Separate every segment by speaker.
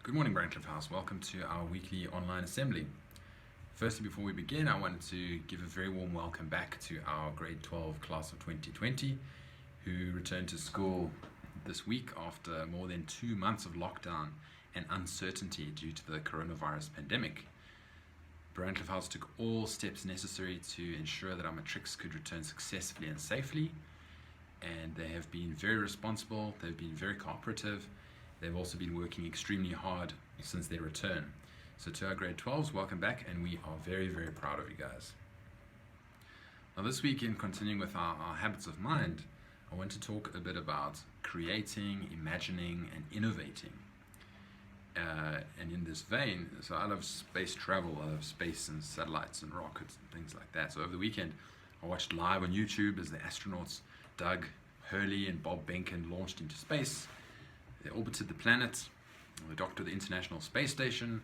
Speaker 1: Good morning, Brandcliff House. Welcome to our weekly online assembly. Firstly, before we begin, I wanted to give a very warm welcome back to our grade 12 class of 2020 who returned to school this week after more than 2 months of lockdown and uncertainty due to the coronavirus pandemic. Brandcliff House took all steps necessary to ensure that our matrics could return successfully and safely, and they have been very responsible, they've been very cooperative. They've also been working extremely hard since their return. So to our grade 12s, welcome back, and we are very, very proud of you guys. Now this week, in continuing with our habits of mind, I want to talk a bit about creating, imagining, and innovating. And in this vein, so I love space travel, I love space and satellites and rockets and things like that. So over the weekend, I watched live on YouTube as the astronauts Doug Hurley and Bob Behnken launched into space. They orbited the planet, they docked to the International Space Station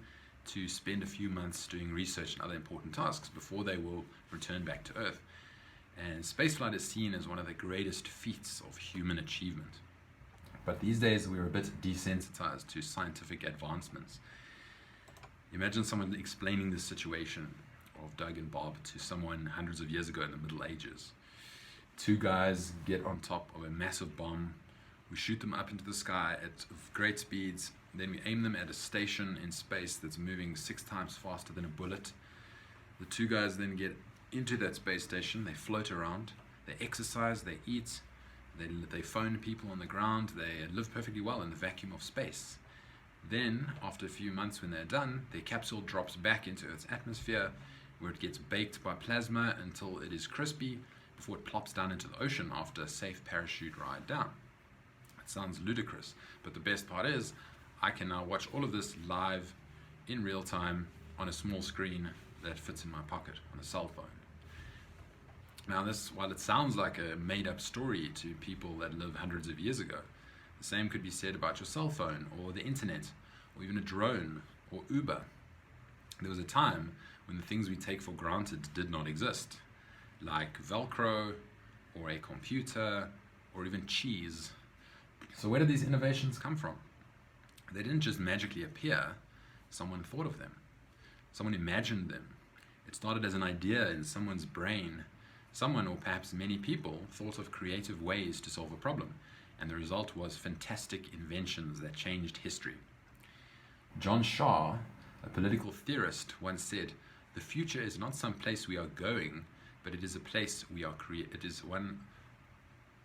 Speaker 1: to spend a few months doing research and other important tasks before they will return back to Earth. And spaceflight is seen as one of the greatest feats of human achievement. But these days we're a bit desensitized to scientific advancements. Imagine someone explaining the situation of Doug and Bob to someone hundreds of years ago in the Middle Ages. Two guys get on top of a massive bomb. We shoot them up into the sky at great speeds, then we aim them at a station in space that's moving 6 times faster than a bullet. The two guys then get into that space station, they float around, they exercise, they eat, they phone people on the ground, they live perfectly well in the vacuum of space. Then, after a few months when they're done, their capsule drops back into Earth's atmosphere, where it gets baked by plasma until it is crispy, before it plops down into the ocean after a safe parachute ride down. It sounds ludicrous, but the best part is I can now watch all of this live in real time on a small screen that fits in my pocket on a cell phone. Now this, while it sounds like a made-up story to people that lived hundreds of years ago, the same could be said about your cell phone or the internet or even a drone or Uber. There was a time when the things we take for granted did not exist, like Velcro or a computer or even cheese. So where did these innovations come from? They didn't just magically appear. Someone thought of them. Someone imagined them. It started as an idea in someone's brain. Someone, or perhaps many people, thought of creative ways to solve a problem, and the result was fantastic inventions that changed history. John Shaw, a political theorist, once said, "The future is not some place we are going, but it is a place we are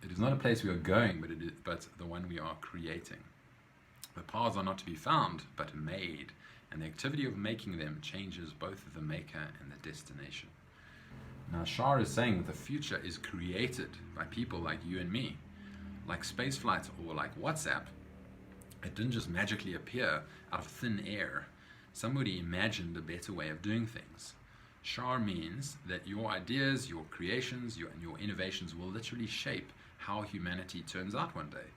Speaker 1: It is not a place we are going, but the one we are creating. The paths are not to be found, but made, and the activity of making them changes both the maker and the destination." Now, Shaw is saying that the future is created by people like you and me, like spaceflight or like WhatsApp. It didn't just magically appear out of thin air. Somebody imagined a better way of doing things. Shaw means that your ideas, your creations, and your innovations will literally shape how humanity turns out one day.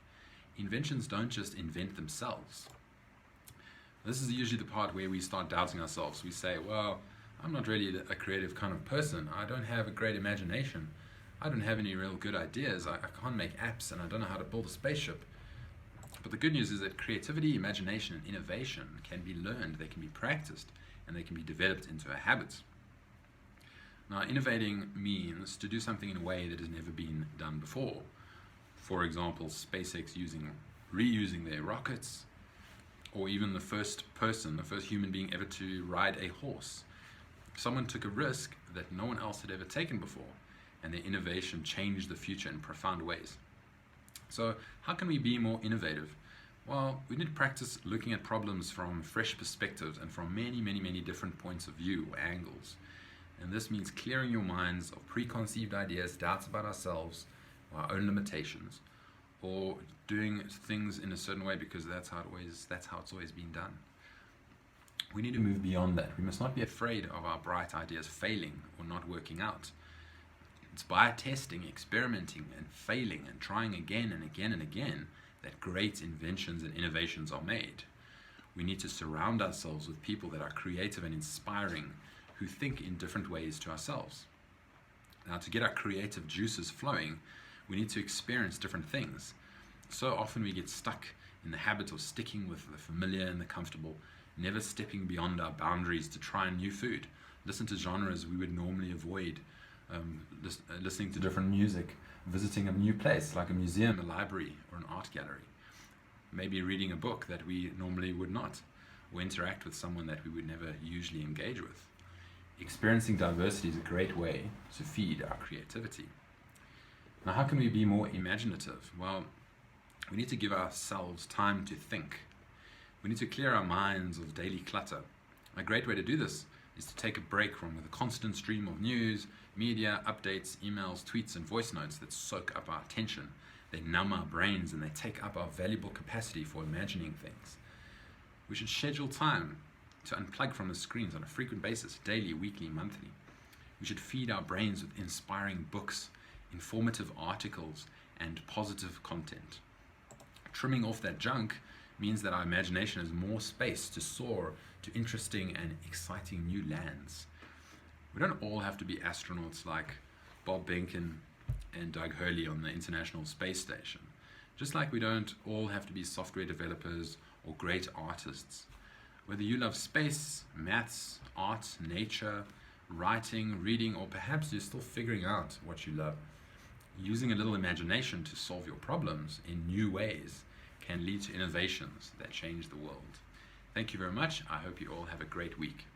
Speaker 1: Inventions don't just invent themselves. This is usually the part where we start doubting ourselves. We say, well, I'm not really a creative kind of person. I don't have a great imagination. I don't have any real good ideas. I can't make apps, and I don't know how to build a spaceship. But the good news is that creativity, imagination, and innovation can be learned, they can be practiced, and they can be developed into a habit. Now, innovating means to do something in a way that has never been done before. For example, SpaceX reusing their rockets, or even the first human being ever to ride a horse. Someone took a risk that no one else had ever taken before, and their innovation changed the future in profound ways. So how can we be more innovative? Well, we need to practice looking at problems from fresh perspectives and from many, many, many different points of view or angles. And this means clearing your minds of preconceived ideas, doubts about ourselves, our own limitations, or doing things in a certain way because that's how it's always been done. We need to move beyond that. We must not be afraid of our bright ideas failing or not working out. It's by testing, experimenting, and failing and trying again and again and again that great inventions and innovations are made. We need to surround ourselves with people that are creative and inspiring, who think in different ways to ourselves. Now, to get our creative juices flowing, we need to experience different things. So often we get stuck in the habit of sticking with the familiar and the comfortable, never stepping beyond our boundaries to try new food, listen to genres we would normally avoid, listening to different music, visiting a new place like a museum, a library, or an art gallery, maybe reading a book that we normally would not, or interact with someone that we would never usually engage with. Experiencing diversity is a great way to feed our creativity. Now, how can we be more imaginative? Well, we need to give ourselves time to think. We need to clear our minds of daily clutter. A great way to do this is to take a break from the constant stream of news, media, updates, emails, tweets, and voice notes that soak up our attention. They numb our brains and they take up our valuable capacity for imagining things. We should schedule time to unplug from the screens on a frequent basis, daily, weekly, monthly. We should feed our brains with inspiring books, informative articles, and positive content. Trimming off that junk means that our imagination has more space to soar to interesting and exciting new lands. We don't all have to be astronauts like Bob Behnken and Doug Hurley on the International Space Station, just like we don't all have to be software developers or great artists. Whether you love space, maths, art, nature, writing, reading, or perhaps you're still figuring out what you love, using a little imagination to solve your problems in new ways can lead to innovations that change the world. Thank you very much. I hope you all have a great week.